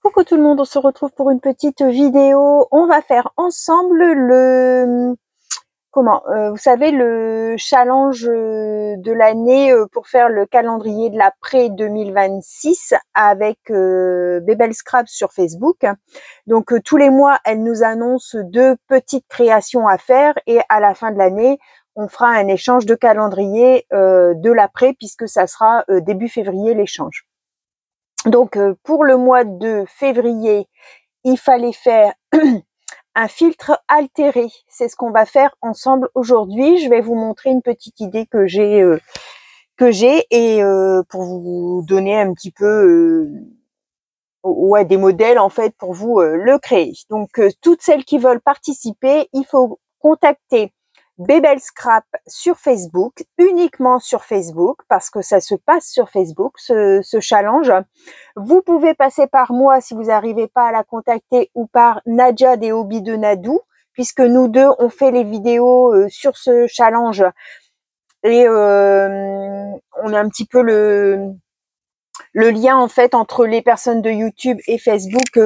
Coucou tout le monde, on se retrouve pour une petite vidéo. On va faire ensemble vous savez, le challenge de l'année pour faire le calendrier de l'après 2026 avec Bebel Scrap sur Facebook. Donc tous les mois, elle nous annonce 2 petites créations à faire et à la fin de l'année, on fera un échange de calendrier de l'après puisque ça sera début février l'échange. Donc, pour le mois de février, il fallait faire un filtre altéré. C'est ce qu'on va faire ensemble aujourd'hui. Je vais vous montrer une petite idée que j'ai et pour vous donner un petit peu des modèles en fait pour vous le créer. Donc, toutes celles qui veulent participer, il faut contacter Bebel Scrap sur Facebook, uniquement sur Facebook, parce que ça se passe sur Facebook, ce challenge. Vous pouvez passer par moi si vous n'arrivez pas à la contacter ou par Nadia des Hobbies de Nadou, puisque nous deux, on fait les vidéos sur ce challenge et on a un petit peu le lien en fait entre les personnes de YouTube et Facebook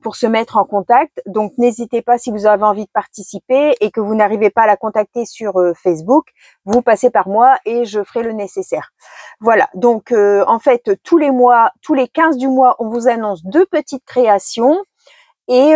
pour se mettre en contact. Donc n'hésitez pas si vous avez envie de participer et que vous n'arrivez pas à la contacter sur Facebook, vous passez par moi et je ferai le nécessaire. Voilà, donc en fait tous les mois, tous les 15 du mois, on vous annonce 2 petites créations et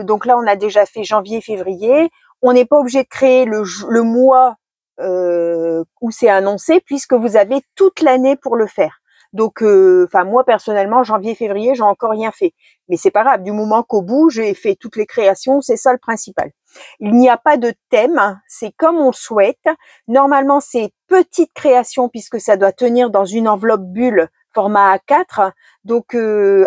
donc là on a déjà fait janvier, février. On n'est pas obligé de créer le mois où c'est annoncé puisque vous avez toute l'année pour le faire. Donc, moi personnellement, janvier, février, j'ai encore rien fait, mais c'est pas grave. Du moment qu'au bout, j'ai fait toutes les créations, c'est ça le principal. Il n'y a pas de thème, c'est comme on le souhaite. Normalement, c'est petite création puisque ça doit tenir dans une enveloppe bulle format A4. Donc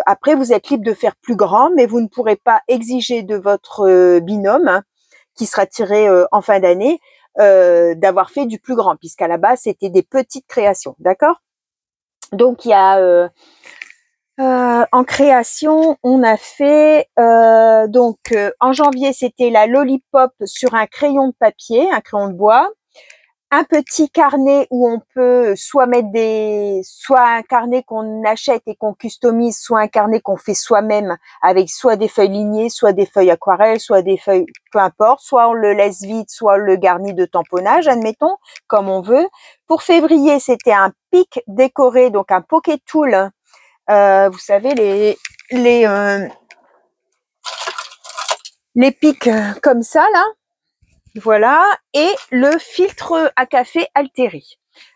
après, vous êtes libre de faire plus grand, mais vous ne pourrez pas exiger de votre binôme qui sera tiré en fin d'année d'avoir fait du plus grand, puisqu'à la base, c'était des petites créations, d'accord? Donc, il y a en création, on a fait en janvier, c'était la lollipop sur un crayon de papier, un crayon de bois. Un petit carnet où on peut soit mettre soit un carnet qu'on achète et qu'on customise, soit un carnet qu'on fait soi-même avec soit des feuilles lignées, soit des feuilles aquarelles, soit des feuilles, peu importe, soit on le laisse vide, soit on le garnit de tamponnage, admettons, comme on veut. Pour février, c'était un pic décoré, donc un pocket tool. Vous savez, les pics comme ça, là. Voilà, et le filtre à café altéré.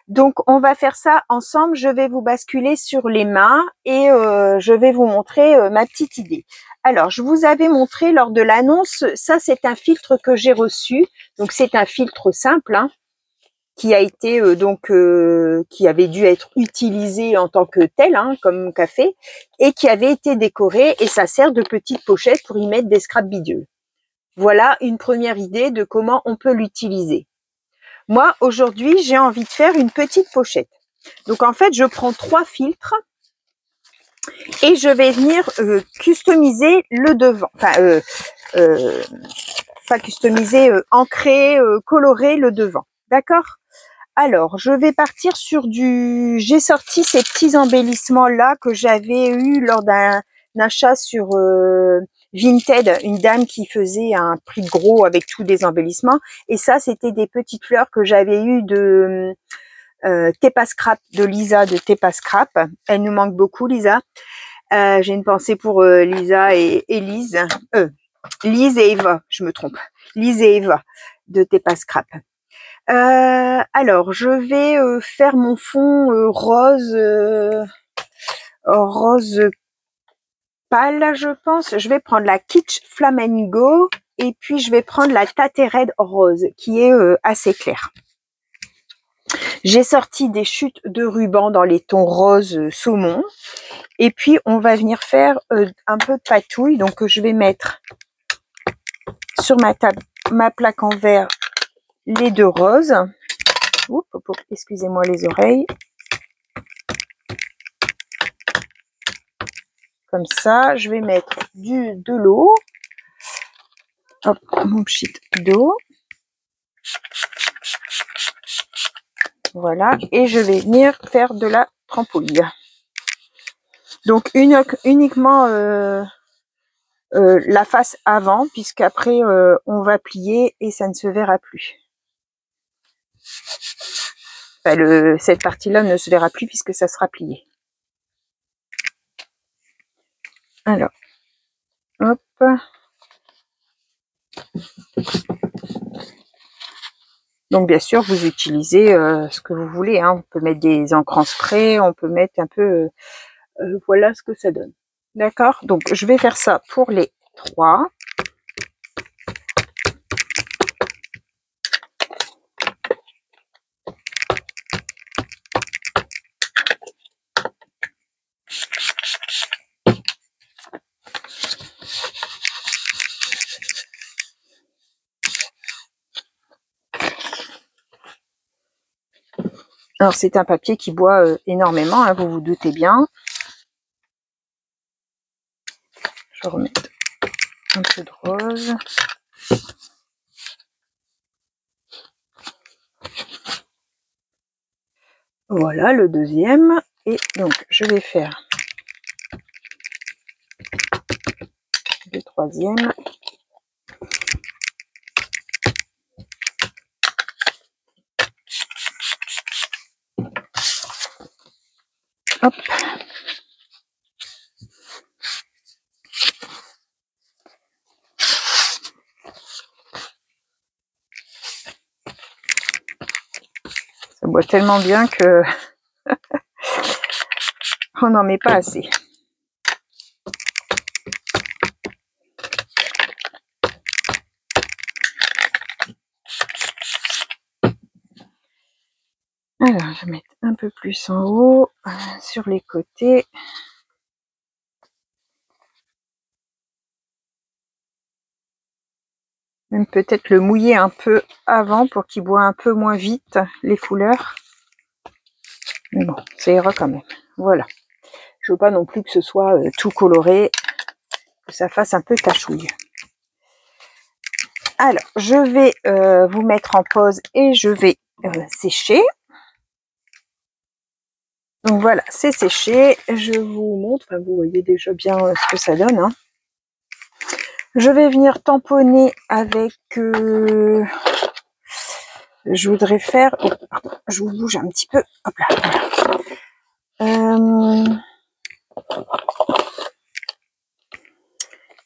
Donc, on va faire ça ensemble. Je vais vous basculer sur les mains et je vais vous montrer ma petite idée. Alors, je vous avais montré lors de l'annonce, ça c'est un filtre que j'ai reçu. Donc, c'est un filtre simple qui a été qui avait dû être utilisé en tant que tel, comme café, et qui avait été décoré et ça sert de petite pochette pour y mettre des scrap bidules. Voilà une première idée de comment on peut l'utiliser. Moi, aujourd'hui, j'ai envie de faire une petite pochette. Donc, en fait, je prends 3 filtres et je vais venir customiser le devant. Enfin, pas customiser, ancrer, colorer le devant. D'accord ? Alors, je vais partir sur j'ai sorti ces petits embellissements-là que j'avais eu lors d'un achat sur Vinted, une dame qui faisait un prix gros avec tous des embellissements. Et ça, c'était des petites fleurs que j'avais eues de Tepa Scrap, de Lisa de Tepa Scrap. Elle nous manque beaucoup, Lisa. J'ai une pensée pour Lisa et Lise. Lise et Eva, je me trompe. Lise et Eva de Tepa Scrap. Alors, je vais faire mon fond rose pâle, je pense. Je vais prendre la Kitsch Flamingo et puis je vais prendre la Tate Red rose qui est assez claire. J'ai sorti des chutes de ruban dans les tons rose saumon et puis on va venir faire un peu de patouille. Donc je vais mettre sur ma plaque en verre les 2 roses. Excusez-moi les oreilles. Comme ça, je vais mettre de l'eau. Hop, mon pchit d'eau. Voilà, et je vais venir faire de la trempouille. Donc uniquement la face avant, puisqu'après on va plier et ça ne se verra plus. Enfin, cette partie-là ne se verra plus puisque ça sera plié. Alors, hop. Donc bien sûr, vous utilisez ce que vous voulez. Hein. On peut mettre des encres spray, on peut mettre un peu... voilà ce que ça donne. D'accord? Donc je vais faire ça pour les 3. Alors c'est un papier qui boit énormément, hein, vous vous doutez bien. Je vais remettre un peu de rose. Voilà le deuxième. Et donc je vais faire le troisième. Hop. Ça boit tellement bien que on n'en met pas assez. Alors, je vais mettre un peu plus en haut, sur les côtés. Même peut-être le mouiller un peu avant pour qu'il boit un peu moins vite les couleurs. Mais bon, ça ira quand même. Voilà. Je veux pas non plus que ce soit tout coloré, que ça fasse un peu cachouille. Alors, je vais vous mettre en pause et je vais sécher. Donc voilà, c'est séché. Je vous montre, enfin, vous voyez déjà bien ce que ça donne. Hein. Je vais venir tamponner avec... je voudrais faire... Oh, je vous bouge un petit peu. Hop là. Voilà.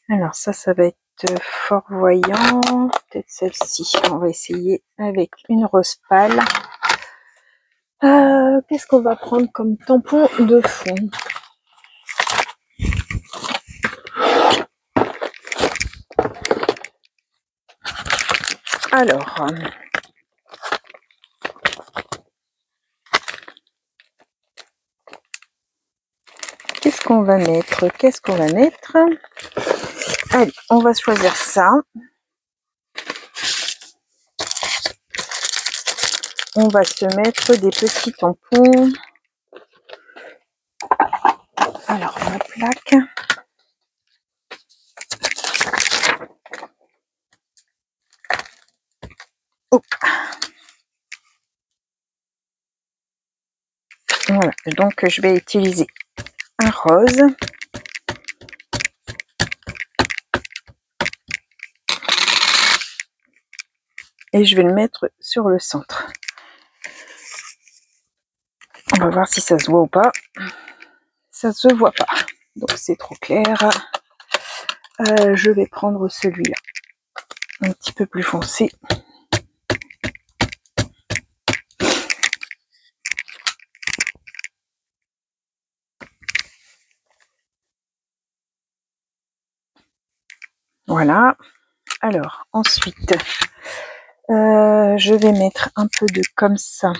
Alors ça va être fort voyant. Peut-être celle-ci. On va essayer avec une rose pâle. Qu'est-ce qu'on va prendre comme tampon de fond? Alors, qu'est-ce qu'on va mettre? Allez, on va choisir ça. On va se mettre des petits tampons. Alors, ma plaque. Oh. Voilà, donc je vais utiliser un rose. Et je vais le mettre sur le centre. On va voir si ça se voit ou pas. Ça se voit pas. Donc c'est trop clair. Je vais prendre celui-là. Un petit peu plus foncé. Voilà. Alors, ensuite, je vais mettre un peu de comme ça.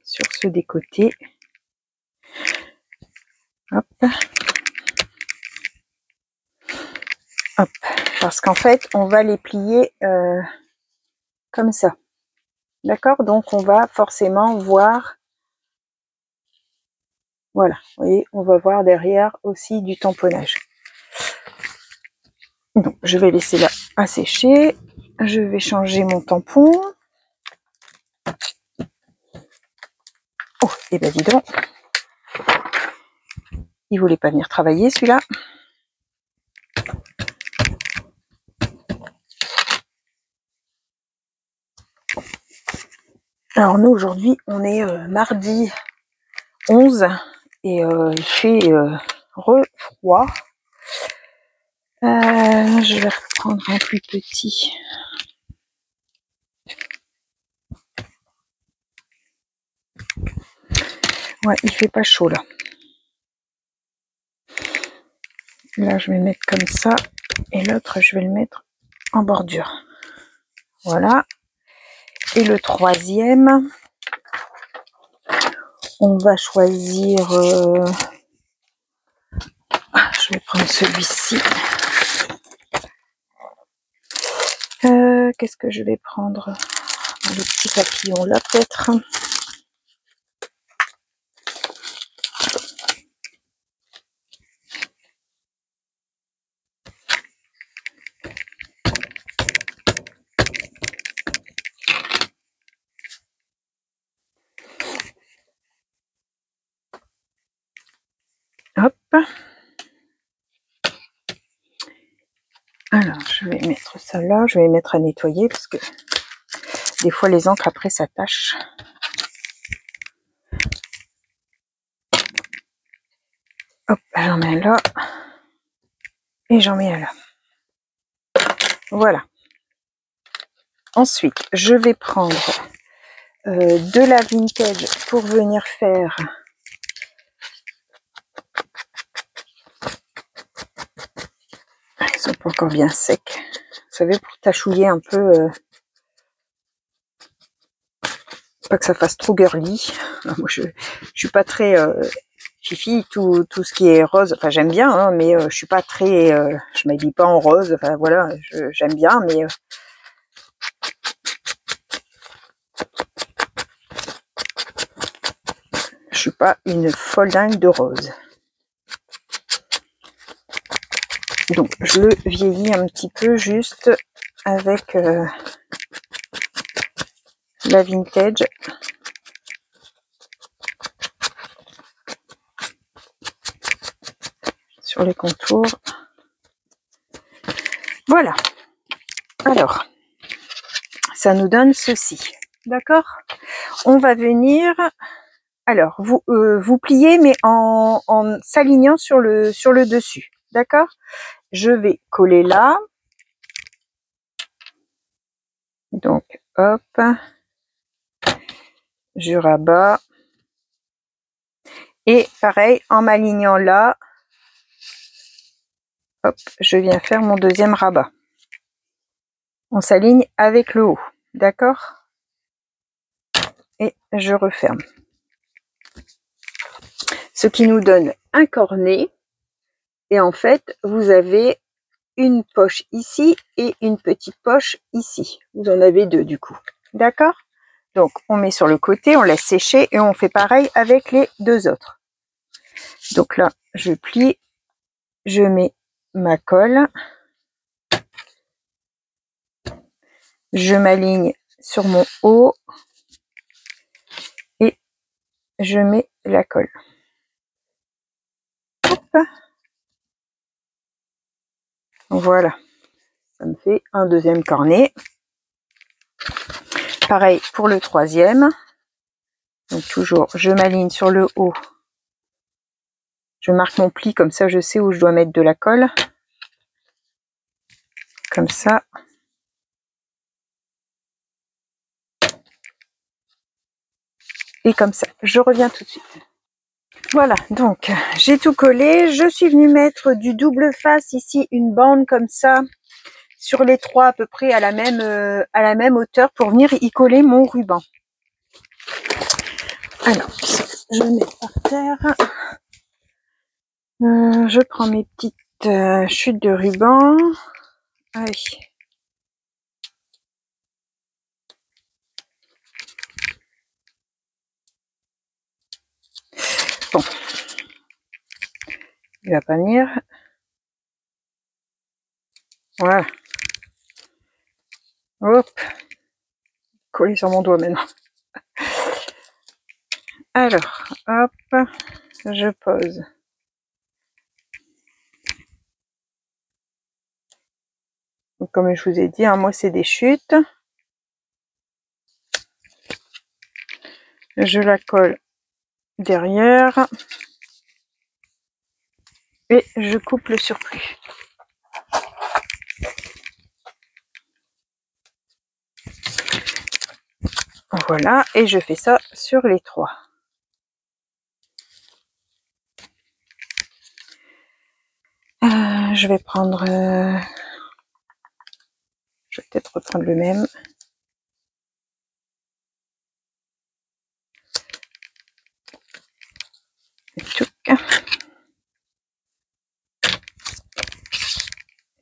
Sur ceux des côtés. Hop. Hop. Parce qu'en fait, on va les plier comme ça. D'accord? Donc, on va forcément voir. Voilà. Vous voyez, on va voir derrière aussi du tamponnage. Donc, je vais laisser là à sécher. Je vais changer mon tampon. Et ben dis donc, il voulait pas venir travailler celui-là. Alors nous aujourd'hui on est mardi 11 et il fait froid. Je vais reprendre un plus petit. Ouais, il fait pas chaud là. Là je vais mettre comme ça et l'autre je vais le mettre en bordure. Voilà. Et le troisième, on va choisir... je vais prendre celui-ci. Qu'est-ce que je vais prendre? Le petit papillon là peut-être. Hop. Alors, je vais mettre ça là. Je vais mettre à nettoyer parce que des fois les encres après ça tâche. Hop, j'en mets là. Et j'en mets là. Voilà. Ensuite, je vais prendre de la vintage pour venir faire ils sont pas encore bien secs. Vous savez, pour tachouiller un peu, pas que ça fasse trop girly. Moi, je suis pas très fifi, tout ce qui est rose. Enfin, j'aime bien, hein, mais je suis pas très, je m'habille pas en rose. Enfin voilà, j'aime bien, mais je suis pas une folle dingue de rose. Donc, je le vieillis un petit peu juste avec la vintage. Sur les contours. Voilà. Alors, ça nous donne ceci. D'accord? On va venir... Alors, vous pliez, mais en s'alignant sur le dessus. D'accord? Je vais coller là. Donc, hop. Je rabats. Et pareil, en m'alignant là, hop, je viens faire mon deuxième rabat. On s'aligne avec le haut. D'accord? Et je referme. Ce qui nous donne un cornet. Et en fait, vous avez une poche ici et une petite poche ici. Vous en avez deux du coup. D'accord? Donc, on met sur le côté, on laisse sécher et on fait pareil avec les deux autres. Donc là, je plie, je mets ma colle. Je m'aligne sur mon haut et je mets la colle. Hop. Voilà. Ça me fait un deuxième cornet. Pareil pour le troisième. Donc toujours, je m'aligne sur le haut. Je marque mon pli, comme ça je sais où je dois mettre de la colle. Comme ça. Et comme ça. Je reviens tout de suite. Voilà, donc j'ai tout collé. Je suis venue mettre du double face ici, une bande comme ça, sur les trois à peu près à la même hauteur pour venir y coller mon ruban. Alors, je mets par terre. Je prends mes petites chutes de ruban. Allez. Bon. Il va pas venir. Voilà. Hop. Coller sur mon doigt maintenant. Alors, hop, je pose. Donc, comme je vous ai dit, hein, moi c'est des chutes. Je la colle derrière et je coupe le surplus. Voilà, et je fais ça sur les 3. Je vais prendre... je vais peut-être reprendre le même.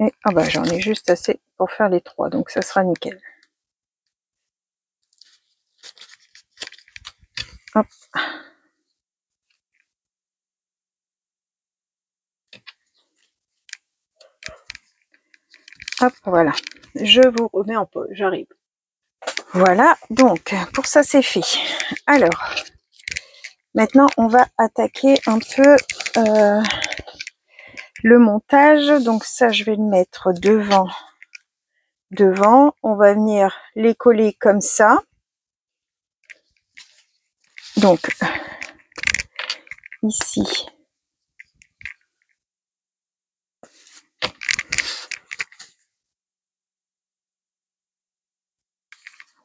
Et ah bah j'en ai juste assez pour faire les 3, donc ça sera nickel. Hop. Hop, voilà. Je vous remets en pause, j'arrive. Voilà, donc pour ça c'est fait. Alors, maintenant on va attaquer un peu le montage. Donc ça je vais le mettre devant. On va venir les coller comme ça. Donc ici.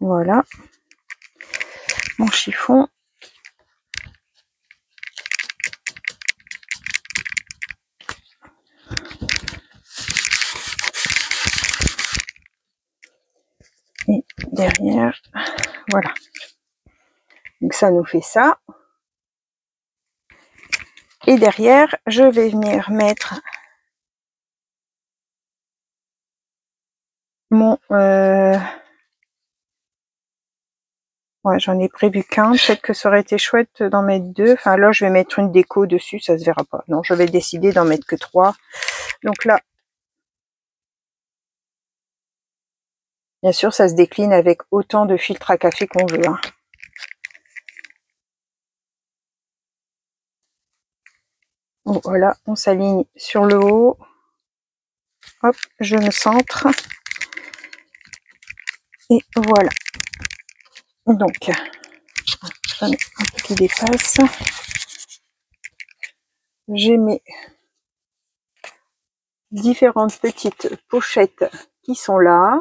Voilà. Mon chiffon. Et derrière, voilà. Donc ça nous fait ça. Et derrière, je vais venir mettre mon... ouais, j'en ai prévu qu'un. Peut-être que ça aurait été chouette d'en mettre 2. Enfin là, je vais mettre une déco dessus, ça se verra pas. Non, je vais décider d'en mettre que 3. Donc là, bien sûr, ça se décline avec autant de filtres à café qu'on veut. Hein. Bon, voilà, on s'aligne sur le haut. Hop, je me centre. Et voilà. Donc, j'en ai un peu qui dépasse. J'ai mes différentes petites pochettes qui sont là.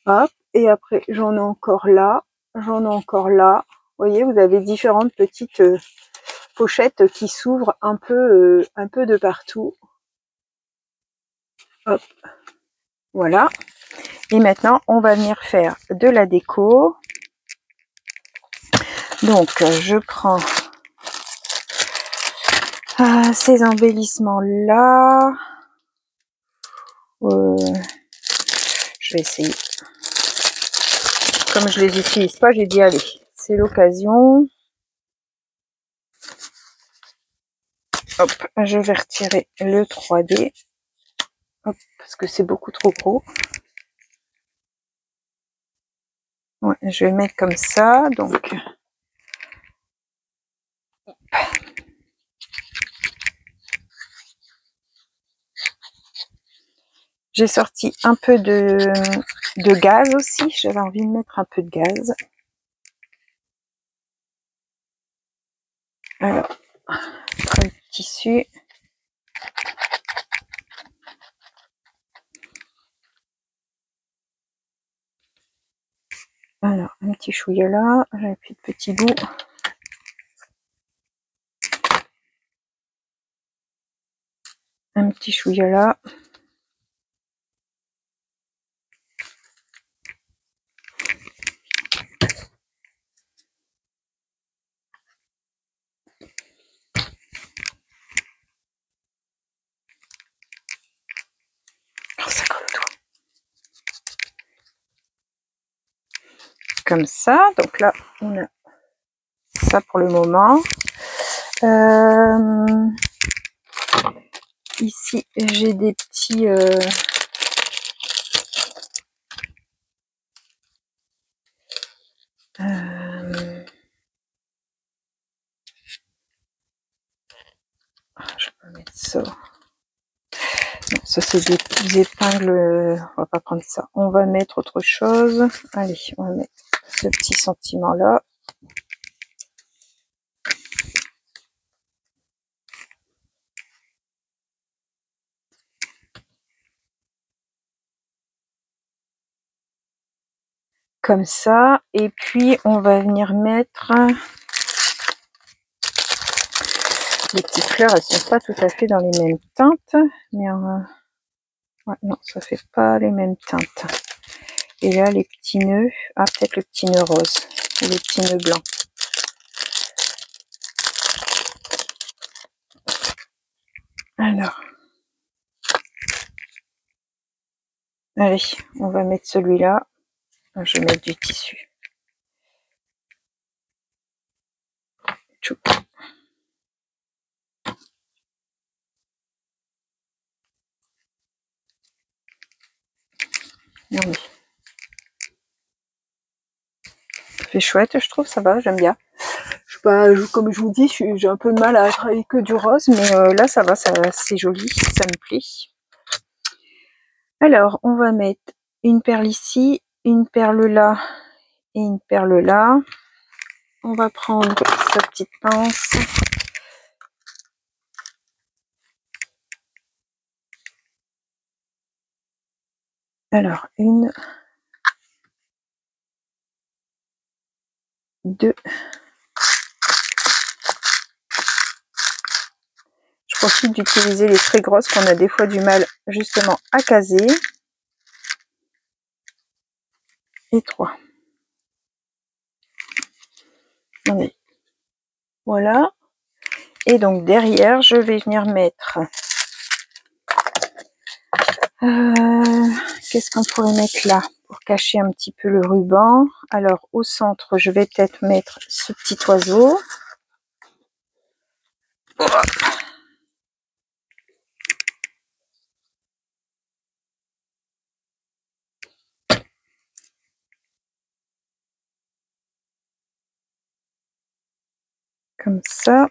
Hop, et après j'en ai encore là, j'en ai encore là. Vous voyez, vous avez différentes petites pochettes qui s'ouvrent un peu de partout. Hop, voilà. Et maintenant, on va venir faire de la déco. Donc, je prends ces embellissements-là. Je vais essayer. Comme je les utilise pas, j'ai dit, allez, c'est l'occasion. Hop, je vais retirer le 3D. Hop, parce que c'est beaucoup trop gros. Ouais, je vais mettre comme ça, donc... J'ai sorti un peu de gaz aussi. J'avais envie de mettre un peu de gaz. Alors, le tissu. Alors, un petit chouïa là. J'avais plus de petits bouts. Un petit chouïa là. Oh, ça colle tout. Comme ça. Donc là, on a ça pour le moment. Ici, j'ai des petits... ça. Non, ça c'est des petites épingles, on va pas prendre ça. On va mettre autre chose. Allez, on va mettre ce petit sentiment là. Comme ça, et puis on va venir mettre les petites fleurs. Elles sont pas tout à fait dans les mêmes teintes, mais ouais, non, ça fait pas les mêmes teintes. Et là, les petits nœuds, ah, peut-être le petit nœud rose ou les petits nœuds blancs. Alors, allez, on va mettre celui-là. Je vais mettre du tissu. Tchou. Non, mais... ça fait chouette, je trouve, ça va, j'aime bien. Je sais pas, comme je vous dis, j'ai un peu de mal à travailler que du rose, mais là ça va, c'est joli, ça me plaît. Alors, on va mettre une perle ici, une perle là et une perle là. On va prendre sa petite pince. Alors, une, deux. Je profite d'utiliser les très grosses qu'on a des fois du mal justement à caser. Et 3. Voilà. Et donc derrière, je vais venir mettre... qu'est-ce qu'on pourrait mettre là pour cacher un petit peu le ruban? Alors au centre, je vais peut-être mettre ce petit oiseau. Comme ça.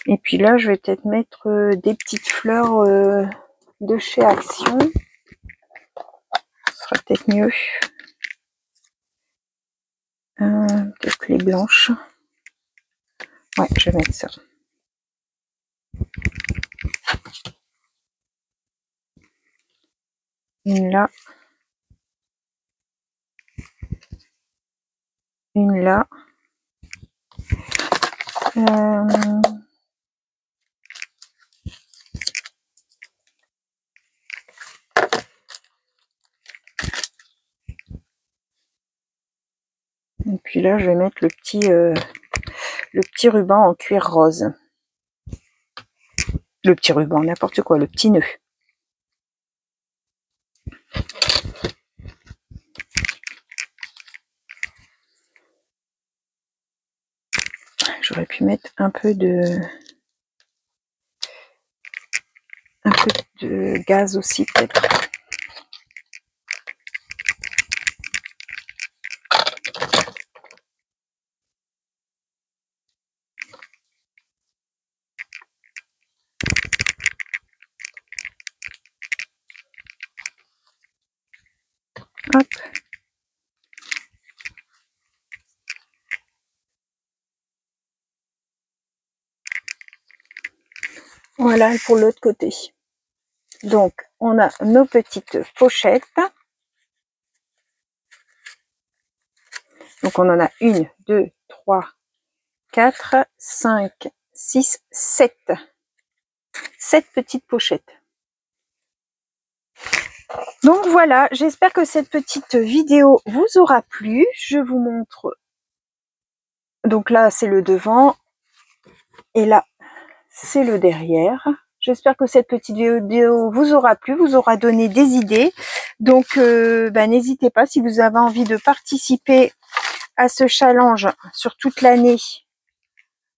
Et puis là, je vais peut-être mettre des petites fleurs de chez Action. Ce sera peut-être mieux. Peut-être les blanches. Ouais, je vais mettre ça. Une là. Une là. Et puis là, je vais mettre le petit ruban en cuir rose. Le petit ruban, n'importe quoi, le petit nœud. J'aurais pu mettre un peu de gaz aussi peut-être. Hop. Voilà pour l'autre côté. Donc, on a nos petites pochettes. Donc, on en a 1, 2, 3, 4, 5, 6, 7. 7 petites pochettes. Donc voilà, j'espère que cette petite vidéo vous aura plu. Je vous montre. Donc là, c'est le devant. Et là, c'est le derrière. J'espère que cette petite vidéo vous aura plu, vous aura donné des idées. Donc, n'hésitez pas, si vous avez envie de participer à ce challenge sur toute l'année,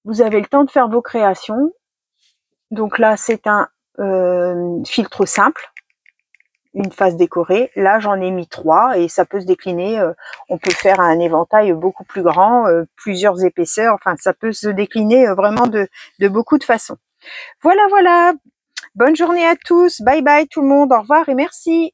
vous avez le temps de faire vos créations. Donc là, c'est un filtre simple, une face décorée. Là, j'en ai mis 3 et ça peut se décliner. On peut faire un éventail beaucoup plus grand, plusieurs épaisseurs. Enfin, ça peut se décliner vraiment de beaucoup de façons. Voilà, voilà. Bonne journée à tous. Bye bye tout le monde. Au revoir et merci.